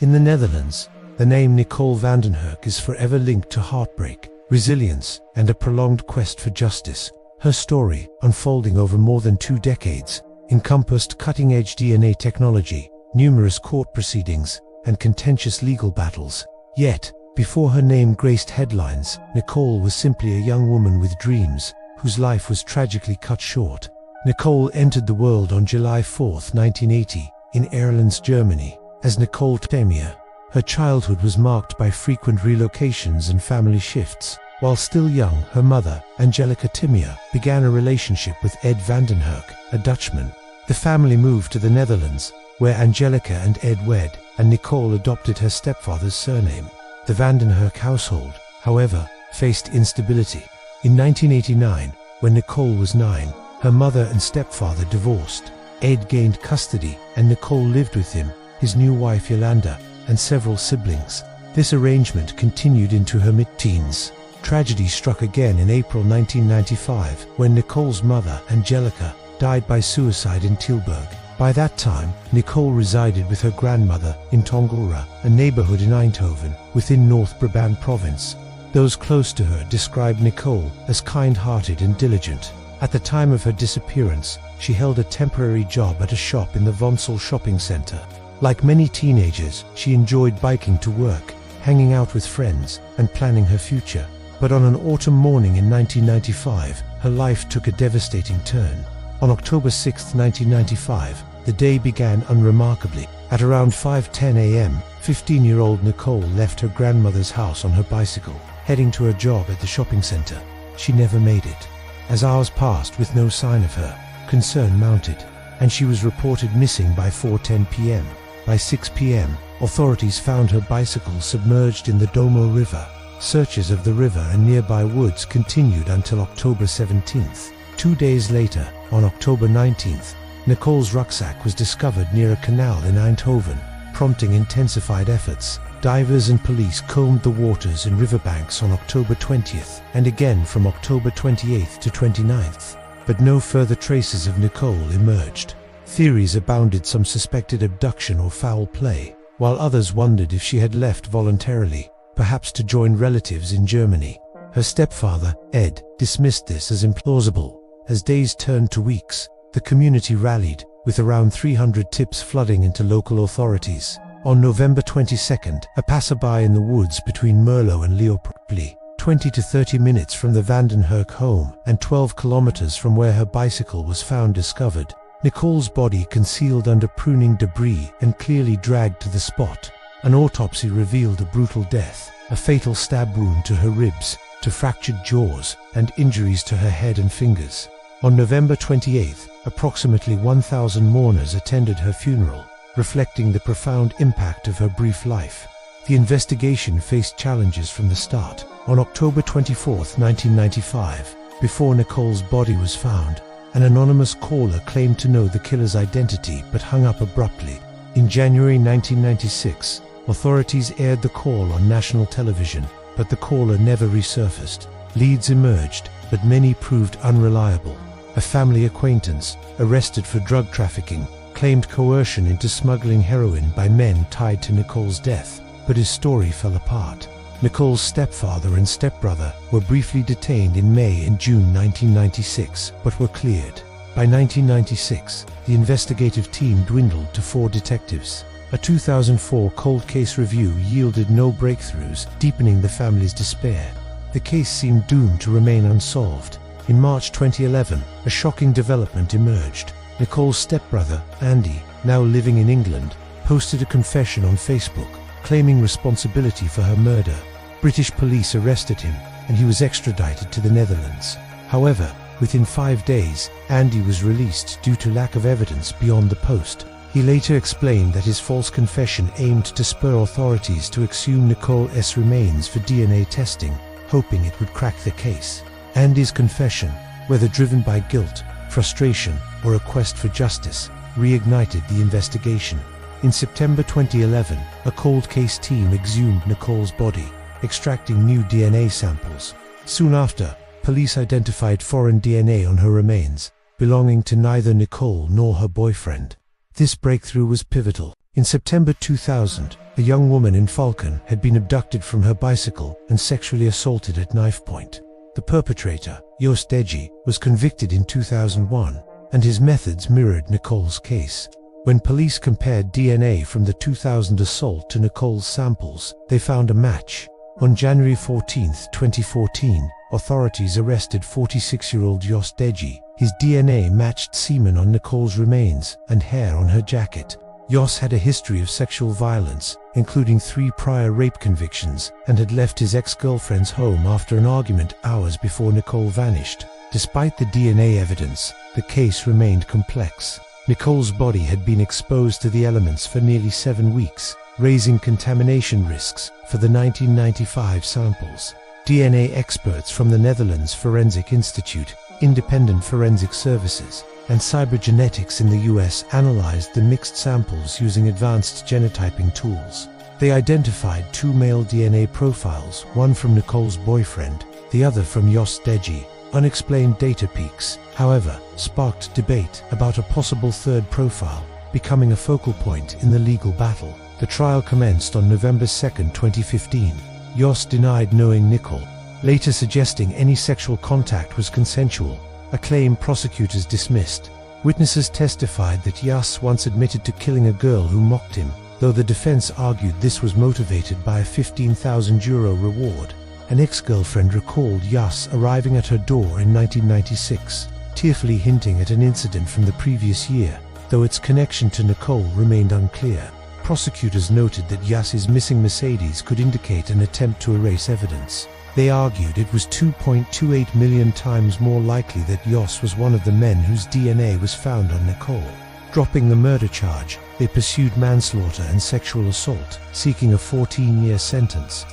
In the Netherlands, the name Nicole van den Hurk is forever linked to heartbreak, resilience, and a prolonged quest for justice. Her story, unfolding over more than 2 decades, encompassed cutting-edge DNA technology, numerous court proceedings, and contentious legal battles. Yet, before her name graced headlines, Nicole was simply a young woman with dreams, whose life was tragically cut short. Nicole entered the world on July 4, 1980, in Erlangen, Germany, as Nicole Temia. Her childhood was marked by frequent relocations and family shifts. While still young, her mother, Angelica Temia, began a relationship with Ed van den Hurk, a Dutchman. The family moved to the Netherlands, where Angelica and Ed wed, and Nicole adopted her stepfather's surname. The van den Hurk household, however, faced instability. In 1989, when Nicole was 9, her mother and stepfather divorced. Ed gained custody, and Nicole lived with him, his new wife Yolanda, and several siblings. This arrangement continued into her mid-teens. Tragedy struck again in April 1995, when Nicole's mother, Angelica, died by suicide in Tilburg. By that time, Nicole resided with her grandmother in Tongora, a neighborhood in Eindhoven, within North Brabant province. Those close to her described Nicole as kind-hearted and diligent. At the time of her disappearance, she held a temporary job at a shop in the Unsolved shopping center. Like many teenagers, she enjoyed biking to work, hanging out with friends, and planning her future. But on an autumn morning in 1995, her life took a devastating turn. On October 6, 1995, the day began unremarkably. At around 5:10 a.m., 15-year-old Nicole left her grandmother's house on her bicycle, heading to her job at the shopping center. She never made it. As hours passed with no sign of her, concern mounted, and she was reported missing by 4:10 p.m. By 6 p.m., authorities found her bicycle submerged in the Domo River. Searches of the river and nearby woods continued until October 17th. 2 days later, on October 19th, Nicole's rucksack was discovered near a canal in Eindhoven, prompting intensified efforts. Divers and police combed the waters and riverbanks on October 20th, and again from October 28th to 29th. But no further traces of Nicole emerged. Theories abounded: some suspected abduction or foul play, while others wondered if she had left voluntarily, perhaps to join relatives in Germany. Her stepfather, Ed, dismissed this as implausible. As days turned to weeks, the community rallied, with around 300 tips flooding into local authorities. On November 22nd, a passerby in the woods between Merlo and Leopoldplein, 20 to 30 minutes from the van den Hurk home and 12 kilometers from where her bicycle was found, discovered Nicole's body concealed under pruning debris and clearly dragged to the spot. An autopsy revealed a brutal death, a fatal stab wound to her ribs, to fractured jaws, and injuries to her head and fingers. On November 28th, approximately 1,000 mourners attended her funeral, reflecting the profound impact of her brief life. The investigation faced challenges from the start. On October 24, 1995, before Nicole's body was found, an anonymous caller claimed to know the killer's identity but hung up abruptly. In January 1996, authorities aired the call on national television, but the caller never resurfaced. Leads emerged, but many proved unreliable. A family acquaintance, arrested for drug trafficking, claimed coercion into smuggling heroin by men tied to Nicole's death, but his story fell apart. Nicole's stepfather and stepbrother were briefly detained in May and June 1996, but were cleared. By 1996, the investigative team dwindled to 4 detectives. A 2004 cold case review yielded no breakthroughs, deepening the family's despair. The case seemed doomed to remain unsolved. In March 2011, a shocking development emerged. Nicole's stepbrother, Andy, now living in England, posted a confession on Facebook, claiming responsibility for her murder. British police arrested him, and he was extradited to the Netherlands. However, within 5 days, Andy was released due to lack of evidence beyond the post. He later explained that his false confession aimed to spur authorities to exhume Nicole's remains for DNA testing, hoping it would crack the case. Andy's confession, whether driven by guilt, frustration, or a quest for justice, reignited the investigation. In September 2011, a cold case team exhumed Nicole's body, extracting new DNA samples. Soon after, police identified foreign DNA on her remains, belonging to neither Nicole nor her boyfriend. This breakthrough was pivotal. In September 2000, A young woman in Falcon had been abducted from her bicycle and sexually assaulted at knife point. The perpetrator, Joost Deji, was convicted in 2001, and his methods mirrored Nicole's case. When police compared DNA from the 2000 assault to Nicole's samples, they found a match. On January 14, 2014, authorities arrested 46-year-old Joost Deji. His DNA matched semen on Nicole's remains and hair on her jacket. Joost had a history of sexual violence, including 3 prior rape convictions, and had left his ex-girlfriend's home after an argument hours before Nicole vanished. Despite the DNA evidence, the case remained complex. Nicole's body had been exposed to the elements for nearly 7 weeks, raising contamination risks for the 1995 samples. DNA experts from the Netherlands Forensic Institute, Independent Forensic Services, and Cybergenetics in the US analyzed the mixed samples using advanced genotyping tools. They identified 2 male DNA profiles, one from Nicole's boyfriend, the other from Joost Deji. Unexplained data peaks, however, sparked debate about a possible third profile, becoming a focal point in the legal battle. The trial commenced on November 2, 2015. Joost denied knowing Nicole, later suggesting any sexual contact was consensual, a claim prosecutors dismissed. Witnesses testified that Joost once admitted to killing a girl who mocked him, though the defense argued this was motivated by a €15,000 reward. An ex-girlfriend recalled Joost arriving at her door in 1996, tearfully hinting at an incident from the previous year, though its connection to Nicole remained unclear. Prosecutors noted that Joost's missing Mercedes could indicate an attempt to erase evidence. They argued it was 2.28 million times more likely that Joost was one of the men whose DNA was found on Nicole. Dropping the murder charge, they pursued manslaughter and sexual assault, seeking a 14-year sentence.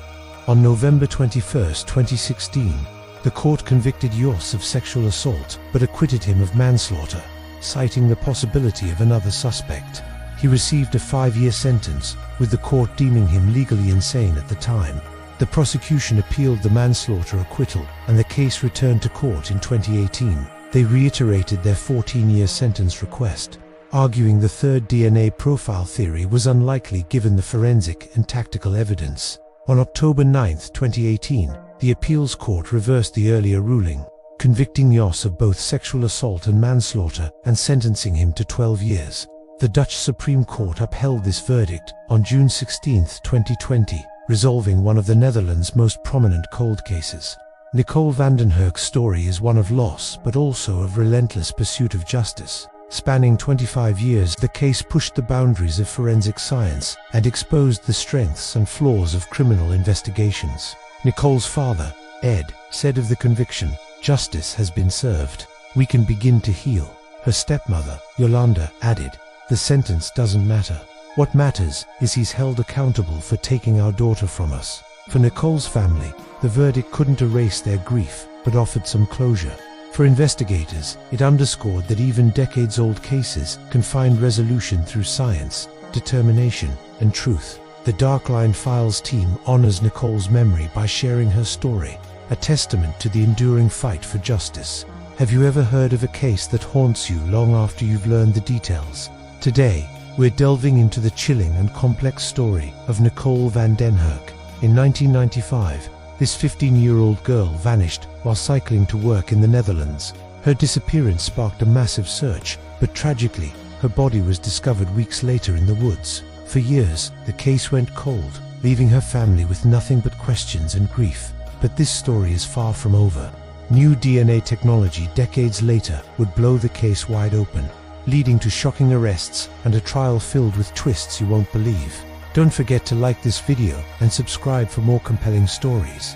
On November 21, 2016, the court convicted Joost of sexual assault but acquitted him of manslaughter, citing the possibility of another suspect. He received a 5-year sentence, with the court deeming him legally insane at the time. The prosecution appealed the manslaughter acquittal, and the case returned to court in 2018. They reiterated their 14-year sentence request, arguing the third DNA profile theory was unlikely given the forensic and tactical evidence. On October 9, 2018, the appeals court reversed the earlier ruling, convicting Joost of both sexual assault and manslaughter and sentencing him to 12 years. The Dutch Supreme Court upheld this verdict on June 16, 2020, resolving one of the Netherlands' most prominent cold cases. Nicole van den Hurk's story is one of loss but also of relentless pursuit of justice. Spanning 25 years, the case pushed the boundaries of forensic science and exposed the strengths and flaws of criminal investigations. Nicole's father, Ed, said of the conviction, "Justice has been served. We can begin to heal." Her stepmother, Yolanda, added, "The sentence doesn't matter. What matters is he's held accountable for taking our daughter from us." For Nicole's family, the verdict couldn't erase their grief, but offered some closure. For investigators, it underscored that even decades-old cases can find resolution through science, determination, and truth. The Dark Line Files team honors Nicole's memory by sharing her story, a testament to the enduring fight for justice. Have you ever heard of a case that haunts you long after you've learned the details? Today, we're delving into the chilling and complex story of Nicole van den Hurk. In 1995, this 15-year-old girl vanished while cycling to work in the Netherlands. Her disappearance sparked a massive search, but tragically, her body was discovered weeks later in the woods. For years, the case went cold, leaving her family with nothing but questions and grief. But this story is far from over. New DNA technology decades later would blow the case wide open, leading to shocking arrests and a trial filled with twists you won't believe. Don't forget to like this video and subscribe for more compelling stories.